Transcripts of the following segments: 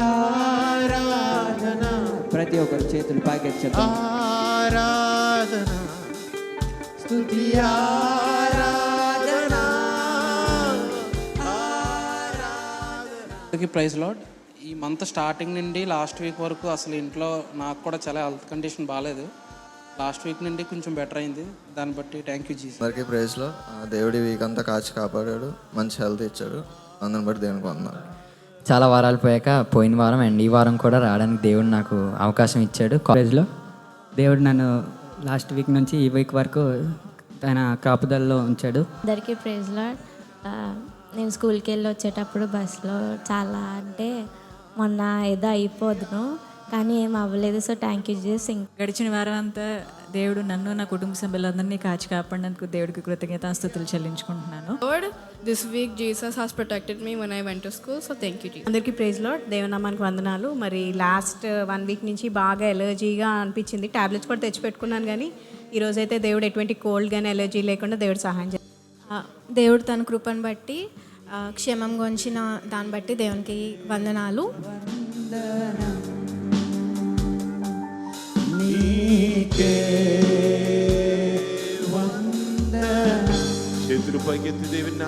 ఆరాధన. ప్రతి ఒక్కరు చేతులు పైకెత్తుదాం. ఆరాధన స్తుతి ఆరాధన ఆరాధన. Praise lord. ఈ మంత్ స్టార్టింగ్ నుండి లాస్ట్ వీక్ వరకు అసలు ఇంట్లో నాకు కూడా చాలా హెల్త్ కండిషన్ బాగాలేదు. లాస్ట్ వీక్ నుండి కొంచెం బెటర్ అయింది. దాన్ని బట్టి థ్యాంక్ యూ జీసస్. అందరికీ ప్రైజ్లో దేవుడి వీక్ అంతా కాచి కాపాడాడు, మంచి హెల్త్ ఇచ్చాడు. అందరిని బట్టి దేవునికి వందనాలు. చాలా వారాలు పోయాక పోయిన వారం అండ్ ఈ వారం కూడా రావడానికి దేవుడు నాకు అవకాశం ఇచ్చాడు. కాలేజ్లో దేవుడు నన్ను లాస్ట్ వీక్ నుంచి ఈ వీక్ వరకు తన కాపుదలలో ఉంచాడు. అందరికీ ప్రైజ్ లార్డ్. నేను స్కూల్కి వెళ్ళి వచ్చేటప్పుడు బస్సులో చాలా అంటే మొన్న ఏదో అయిపోదును కానీ ఏం అవ్వలేదు. So thank you Jesus. గడిచిన వారం అంతా దేవుడు నన్ను నా కుటుంబ సభ్యులందరినీ కాచి కాపాడినందుకు దేవుడికి కృతజ్ఞతాస్తుతులు చెల్లించుకుంటున్నాను. Lord, this week Jesus has protected me when I went to school, so thank you Jesus. అందరికీ ప్రైజ్ లార్డ్. దేవునామానికి వందనాలు. మరి లాస్ట్ 1 వీక్ నుంచి బాగా ఎలర్జీగా అనిపించింది. టాబ్లెట్స్ కూడా తెచ్చిపెట్టుకున్నాను కానీ ఈరోజైతే దేవుడు ఎటువంటి కోల్డ్ కానీ ఎలర్జీ లేకుండా దేవుడు సహాయం చేస్తాడు. దేవుడు తన కృపను బట్టి క్షేమం గుంచిన దాన్ని బట్టి దేవునికి వందనాలు. చేతులు పైకెత్తి దేవుని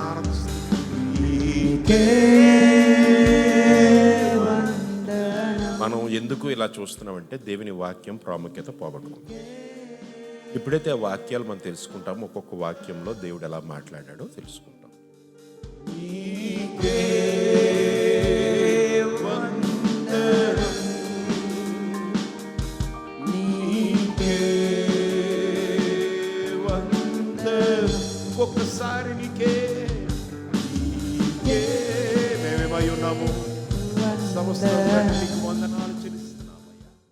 మనం ఎందుకు ఇలా చూస్తున్నామంటే దేవుని వాక్యం ప్రాముఖ్యత పోగొట్టుకుంటాం. ఎప్పుడైతే ఆ వాక్యాలు మనం తెలుసుకుంటామో ఒక్కొక్క వాక్యంలో దేవుడు ఎలా మాట్లాడాడో తెలుసుకుంటాం. ఒక్కసారి నీకే మేమేమై ఉన్నాము సమస్త వందనాలు చెల్లిస్తాం.